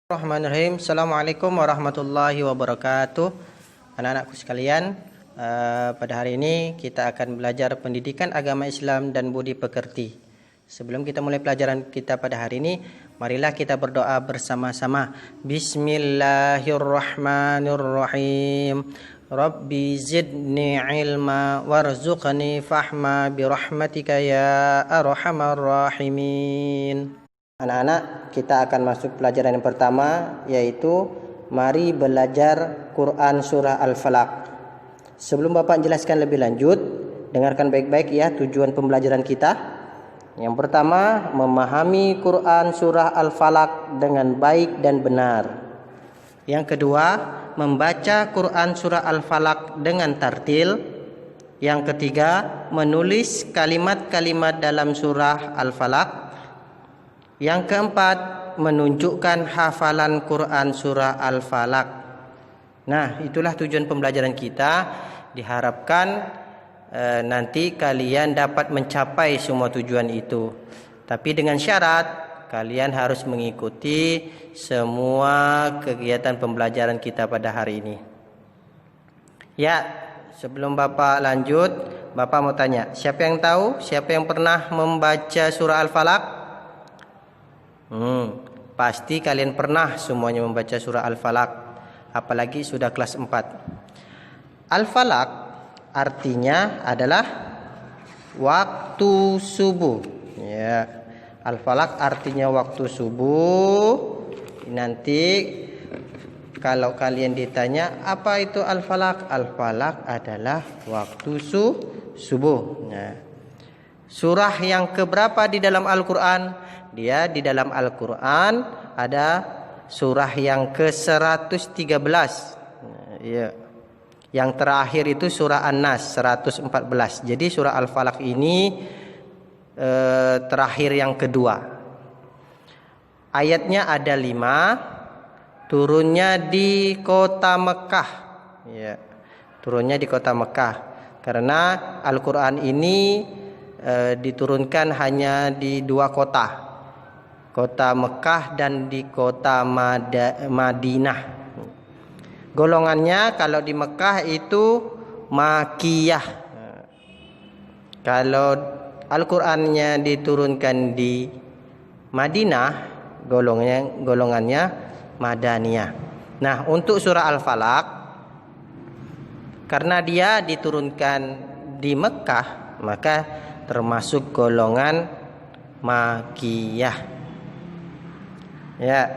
Bismillahirrahmanirrahim. Assalamualaikum warahmatullahi wabarakatuh. Anak-anakku sekalian, pada hari ini kita akan belajar pendidikan agama Islam dan budi pekerti. Sebelum kita mulai pelajaran kita pada hari ini, marilah kita berdoa bersama-sama. Bismillahirrahmanirrahim. Rabbi zidni ilma warzuqni fahma birahmatika ya arhamar rahimin. Anak-anak, kita akan masuk pelajaran yang pertama, yaitu mari belajar Quran surah Al-Falaq. Sebelum Bapak jelaskan lebih lanjut, dengarkan baik-baik ya tujuan pembelajaran kita. Yang pertama, memahami Quran surah Al-Falaq dengan baik dan benar. Yang kedua, membaca Quran surah Al-Falaq dengan tartil. Yang ketiga, menulis kalimat-kalimat dalam surah Al-Falaq. Yang keempat, menunjukkan hafalan Quran surah Al-Falaq. Nah, itulah tujuan pembelajaran kita. Diharapkan nanti kalian dapat mencapai semua tujuan itu. Tapi dengan syarat, kalian harus mengikuti semua kegiatan pembelajaran kita pada hari ini. Ya, sebelum Bapak lanjut, Bapak mau tanya, siapa yang tahu, siapa yang pernah membaca surah Al-Falaq? Pasti kalian pernah semuanya membaca surah Al-Falaq, apalagi sudah kelas 4. Al-Falaq artinya adalah waktu subuh. Ya, Al-Falaq artinya waktu subuh. Nanti kalau kalian ditanya apa itu Al-Falaq, Al-Falaq adalah waktu subuh. Nah, surah yang keberapa di dalam Al-Quran? Dia di dalam Al-Quran ada surah yang ke-113. Ya. Yang terakhir itu surah An-Nas 114. Jadi surah Al-Falaq ini terakhir yang kedua. Ayatnya ada 5. Turunnya di kota Mekah. Ya. Turunnya di kota Mekah. Karena Al-Quran ini diturunkan hanya di 2 kota. Kota Mekah dan di kota Madinah. Golongannya kalau di Mekah itu Makiyah. Kalau Al-Qur'annya diturunkan di Madinah, golongannya Madaniyah. Nah, untuk surah Al-Falaq, karena dia diturunkan di Mekah, maka termasuk golongan Makiyah. Ya,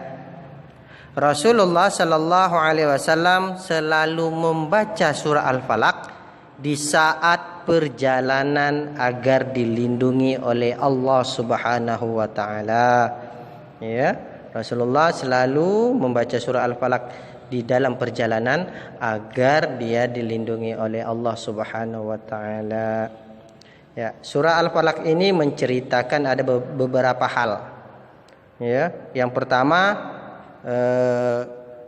Rasulullah Shallallahu Alaihi Wasallam selalu membaca surah Al-Falaq di saat perjalanan agar dilindungi oleh Allah Subhanahu Wa Taala. Ya, Rasulullah selalu membaca surah Al-Falaq di dalam perjalanan agar dia dilindungi oleh Allah Subhanahu Wa Taala. Ya, surah Al-Falaq ini menceritakan ada beberapa hal. Ya, yang pertama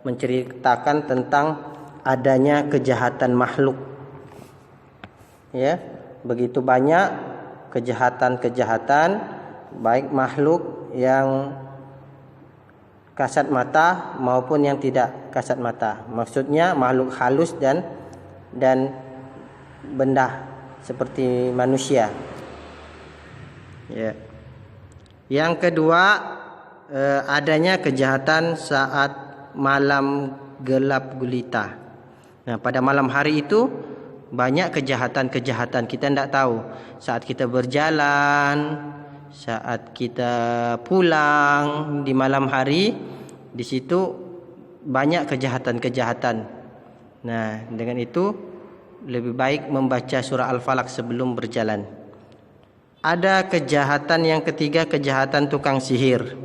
menceritakan tentang adanya kejahatan makhluk. Ya, begitu banyak kejahatan-kejahatan baik makhluk yang kasat mata maupun yang tidak kasat mata. Maksudnya makhluk halus dan benda seperti manusia. Ya. Yang kedua, adanya kejahatan saat malam gelap gulita. Nah, pada malam hari itu banyak kejahatan-kejahatan kita tidak tahu. Saat kita berjalan, saat kita pulang di malam hari, di situ banyak kejahatan-kejahatan. Nah, dengan itu lebih baik membaca surah Al-Falaq sebelum berjalan. Ada kejahatan yang ketiga, kejahatan tukang sihir.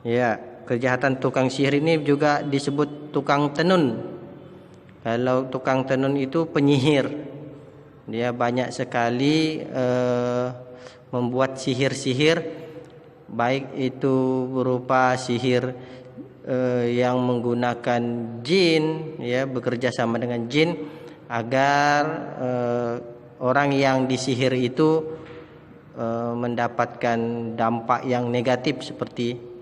Ya, kejahatan tukang sihir ini juga disebut tukang tenun. Kalau tukang tenun itu penyihir. Dia banyak sekali membuat sihir-sihir, baik itu berupa sihir yang menggunakan jin, ya, bekerja sama dengan jin agar orang yang disihir itu mendapatkan dampak yang negatif seperti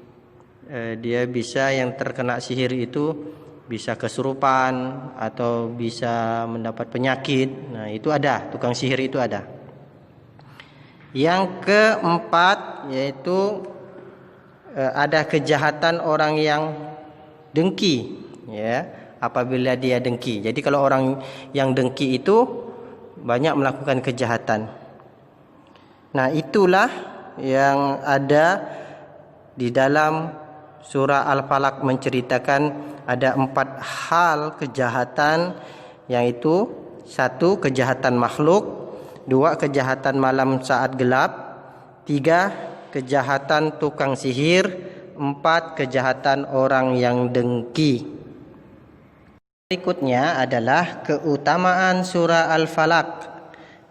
dia bisa, yang terkena sihir itu bisa kesurupan atau bisa mendapat penyakit. Nah, itu ada, tukang sihir itu ada. Yang keempat yaitu ada kejahatan orang yang dengki, ya, apabila dia dengki. Jadi kalau orang yang dengki itu banyak melakukan kejahatan. Nah, itulah yang ada di dalam surah Al-Falaq, menceritakan ada 4 hal kejahatan, yaitu 1 kejahatan makhluk, 2 kejahatan malam saat gelap, 3 kejahatan tukang sihir, 4 kejahatan orang yang dengki. Berikutnya adalah keutamaan surah Al-Falaq.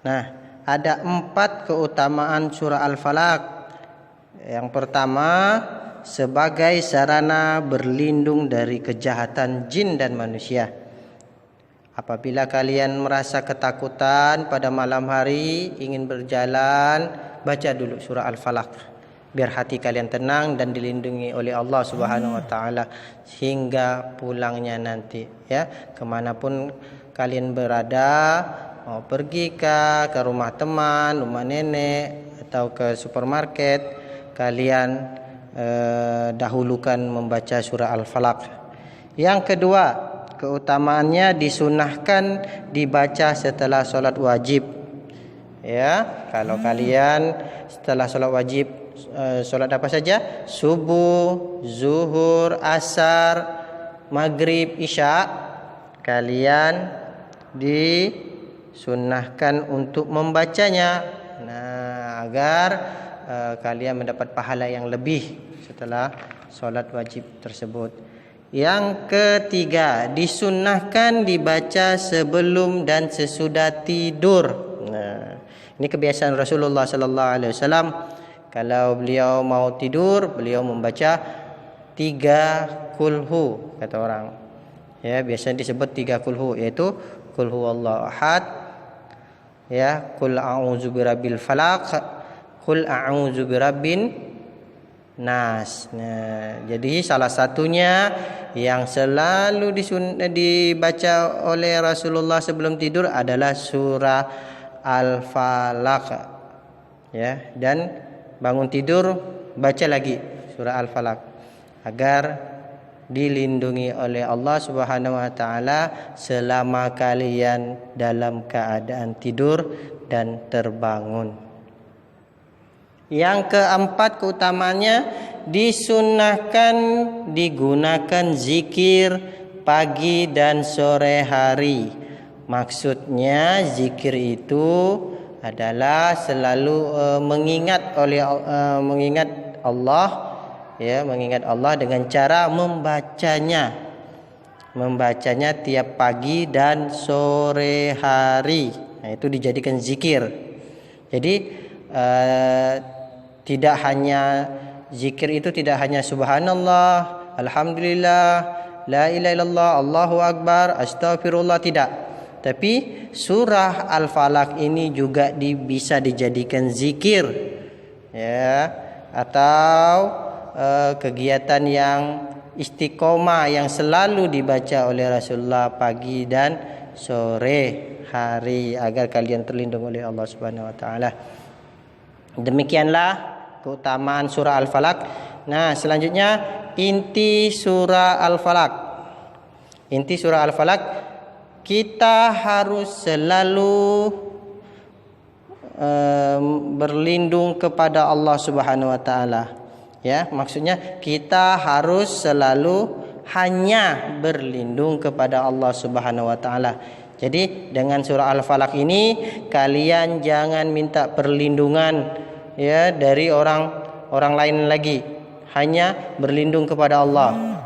Nah, ada 4 keutamaan surah Al-Falaq. Yang pertama, sebagai sarana berlindung dari kejahatan jin dan manusia. Apabila kalian merasa ketakutan pada malam hari, ingin berjalan, baca dulu surah Al-Falaq, biar hati kalian tenang dan dilindungi oleh Allah Subhanahu wa taala hingga pulangnya nanti, ya. Kemanapun kalian berada, mau pergi ke rumah teman, rumah nenek, atau ke supermarket, kalian dahulukan membaca surah Al-Falaq. Yang kedua, keutamaannya disunahkan dibaca setelah sholat wajib. Ya, kalau kalian setelah sholat wajib, sholat apa saja? Subuh, zuhur, asar, maghrib, isya, kalian disunahkan untuk membacanya. Nah, agar kalian mendapat pahala yang lebih setelah sholat wajib tersebut. Yang ketiga, disunahkan dibaca sebelum dan sesudah tidur. Nah, ini kebiasaan Rasulullah sallallahu alaihi wasallam. Kalau beliau mau tidur, beliau membaca 3 kulhu, kata orang. Ya, biasanya disebut 3 kulhu, yaitu kul huwallahu ahad, ya, kul a'udzu birabbil falaq, kul a'udzu birabbin nas. Nah, jadi salah satunya yang selalu dibaca oleh Rasulullah sebelum tidur adalah surah Al-Falaq, ya, dan bangun tidur baca lagi surah Al-Falaq agar dilindungi oleh Allah Subhanahu wa taala selama kalian dalam keadaan tidur dan terbangun. Yang keempat keutamaannya, disunahkan digunakan zikir pagi dan sore hari. Maksudnya zikir itu adalah selalu mengingat Allah, ya, mengingat Allah dengan cara membacanya tiap pagi dan sore hari. Nah, itu dijadikan zikir. Jadi tidak hanya zikir itu tidak hanya subhanallah, alhamdulillah, la ilaha illallah, Allahu akbar, astagfirullah, tidak. Tapi surah Al-Falaq ini juga bisa dijadikan zikir, ya, atau kegiatan yang istiqomah yang selalu dibaca oleh Rasulullah pagi dan sore hari agar kalian terlindung oleh Allah Subhanahu wa taala. Demikianlah keutamaan surah Al-Falaq. Nah, selanjutnya inti surah Al-Falaq. Inti surah Al-Falaq, kita harus selalu berlindung kepada Allah Subhanahu wa taala. Ya, maksudnya kita harus selalu hanya berlindung kepada Allah Subhanahu wa taala. Jadi dengan surah Al-Falaq ini kalian jangan minta perlindungan, ya, dari orang lain lagi. Hanya berlindung kepada Allah.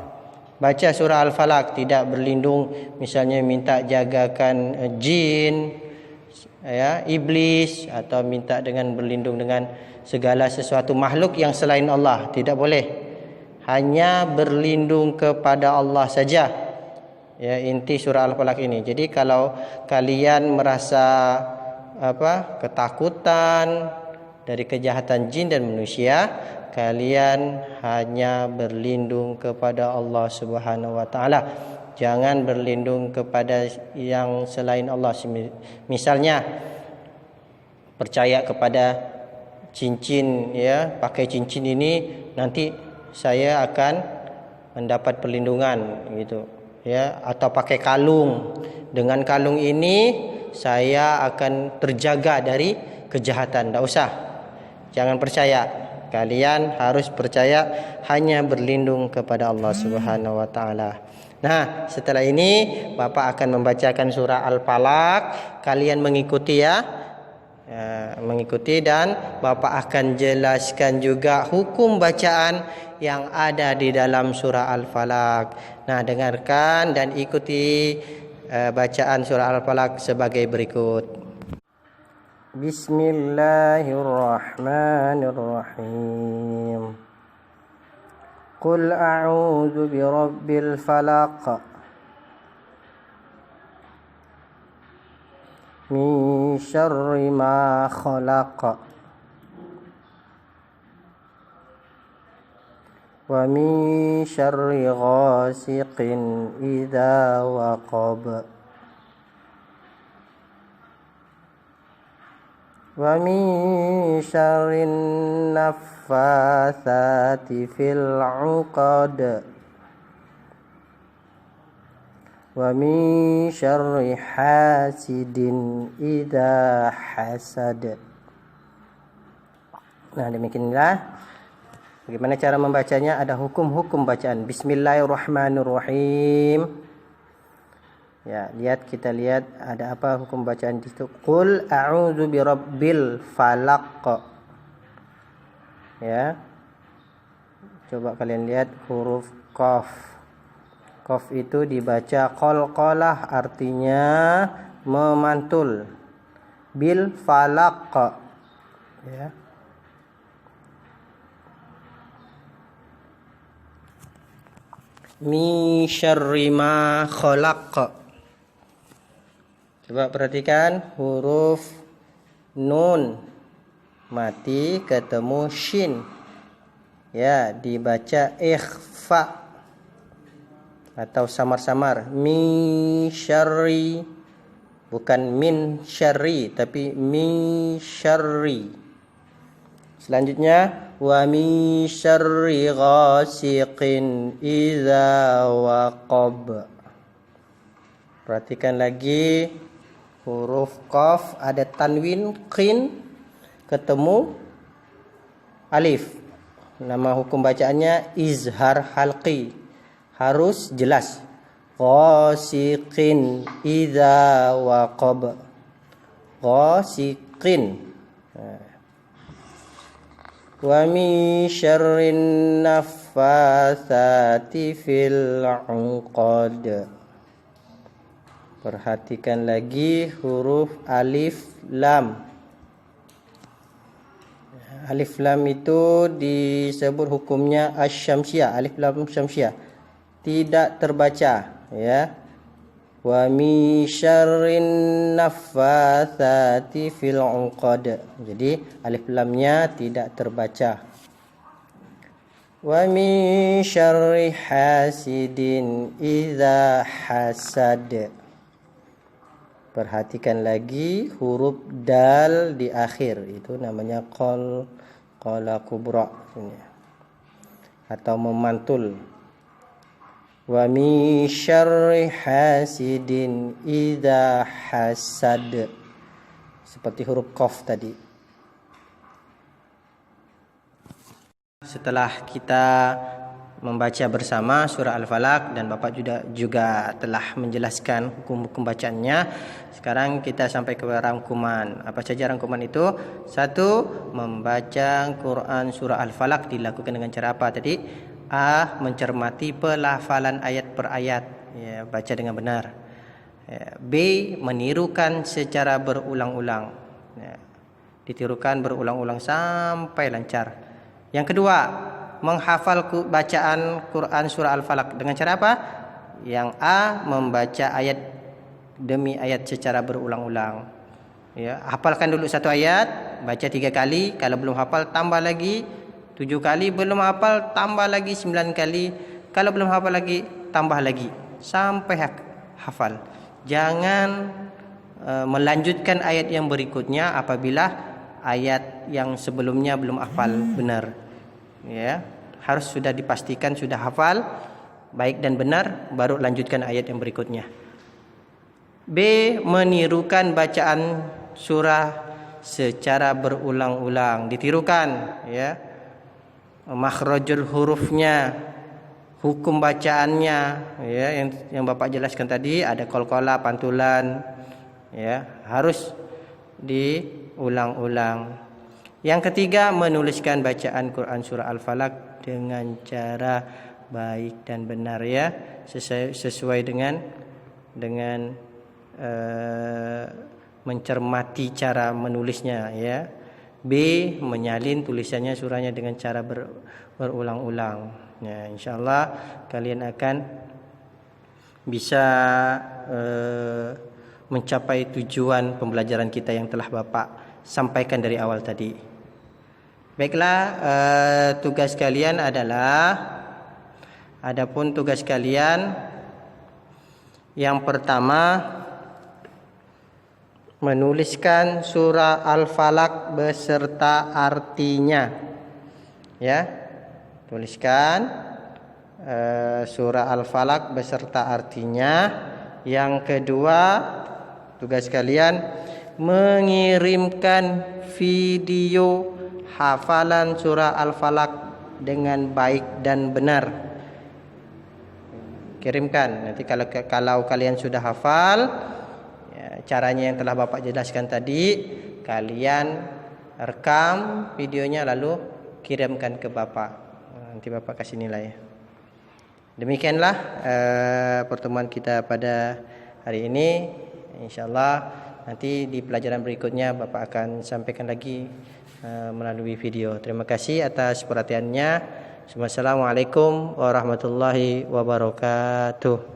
Baca surah Al-Falaq, tidak berlindung misalnya minta jagakan jin, ya, iblis, atau minta dengan berlindung dengan segala sesuatu makhluk yang selain Allah. Tidak boleh. Hanya berlindung kepada Allah saja. Ya, inti surah Al-Falaq ini. Jadi kalau kalian merasa ketakutan dari kejahatan jin dan manusia, kalian hanya berlindung kepada Allah Subhanahu wa taala. Jangan berlindung kepada yang selain Allah. Misalnya percaya kepada cincin, ya, pakai cincin ini nanti saya akan mendapat perlindungan gitu, ya, atau pakai kalung. Dengan kalung ini saya akan terjaga dari kejahatan. Tidak usah. Jangan percaya. Kalian harus percaya hanya berlindung kepada Allah Subhanahu wa taala. Nah, setelah ini Bapak akan membacakan surah Al-Falaq. Kalian mengikuti, ya. Mengikuti, dan Bapak akan jelaskan juga hukum bacaan yang ada di dalam surah Al-Falaq. Nah, dengarkan dan ikuti bacaan surah Al-Falaq sebagai berikut. Bismillahirrahmanirrahim. Qul a'udzu birabbil falaq min syarri ma khalaq wa min syarri ghasiqin idza waqab wa min syarrin naffatsati fil 'uqad wa min syarri hasidin idza hasad. Nah, demikianlah bagaimana cara membacanya. Ada hukum-hukum bacaan. Bismillahirrahmanirrahim. Ya, kita lihat ada apa hukum bacaan di situ. Qul a'udzu birabbil falaq. Ya. Coba kalian lihat huruf qaf. Qaf itu dibaca qalqalah, artinya memantul. Bil falaq. Ya. Min syarri ma khalaq. Coba perhatikan huruf nun mati ketemu shin, ya, dibaca ikhfa atau samar-samar. Min syarri, bukan min syarri tapi min syarri. Selanjutnya wa min syarri ghasiqin idza waqab. Perhatikan lagi huruf qaf ada tanwin qin ketemu alif. Nama hukum bacaannya izhar halqi, harus jelas. Ghasiqin idza waqab. Ghasiqin. Wa min syarrin naffatsati fil 'uqad. Perhatikan lagi huruf alif lam. Alif lam itu disebut hukumnya asy-syamsiyah, alif lam syamsiyah. Tidak terbaca, ya. Wa min syarrin naffatsati fil 'uqad. Jadi alif lamnya tidak terbaca. Wa min syarri hasidin idza hasad. Perhatikan lagi huruf dal di akhir, itu namanya qala kubra atau memantul. Wa min syarri hasidin idza hasad, seperti huruf qaf tadi. Setelah kita membaca bersama surah Al-Falaq dan Bapak juga telah menjelaskan hukum-hukum bacaannya, sekarang kita sampai ke rangkuman. Apa saja rangkuman itu? 1. Membaca Quran surah Al-Falaq dilakukan dengan cara apa tadi? A. Mencermati pelafalan ayat per ayat, ya, baca dengan benar. B. Menirukan secara berulang-ulang, ya, ditirukan berulang-ulang sampai lancar. Yang kedua, menghafal bacaan Quran surah Al-Falaq dengan cara apa? Yang A. Membaca ayat demi ayat secara berulang-ulang, ya, hafalkan dulu satu ayat, baca 3 kali. Kalau belum hafal tambah lagi 7 kali belum hafal, tambah lagi 9 kali. Kalau belum hafal lagi, tambah lagi sampai hafal. Jangan melanjutkan ayat yang berikutnya apabila ayat yang sebelumnya belum hafal benar. Ya, harus sudah dipastikan sudah hafal baik dan benar, baru lanjutkan ayat yang berikutnya. B. Menirukan bacaan surah secara berulang-ulang, ditirukan, ya. Makhrajul hurufnya, hukum bacaannya, ya, yang Bapak jelaskan tadi, ada qalqalah, pantulan, ya, harus diulang-ulang. Yang ketiga, menuliskan bacaan Quran surah Al-Falaq dengan cara baik dan benar, ya, sesuai dengan mencermati cara menulisnya, ya. B. Menyalin tulisannya surahnya dengan cara berulang-ulang. Ya, insyaallah kalian akan bisa mencapai tujuan pembelajaran kita yang telah Bapak sampaikan dari awal tadi. Baiklah, tugas kalian adapun tugas kalian yang pertama, menuliskan surah Al-Falaq beserta artinya. Ya, tuliskan surah Al-Falaq beserta artinya. Yang kedua, tugas kalian mengirimkan video hafalan surah Al-Falaq dengan baik dan benar. Kirimkan. Nanti kalau kalian sudah hafal, ya, caranya yang telah Bapak jelaskan tadi, kalian rekam videonya lalu kirimkan ke Bapak. Nanti Bapak kasih nilai. Demikianlah pertemuan kita pada hari ini. Insyaallah nanti di pelajaran berikutnya Bapak akan sampaikan lagi melalui video. Terima kasih atas perhatiannya. Wassalamualaikum warahmatullahi wabarakatuh.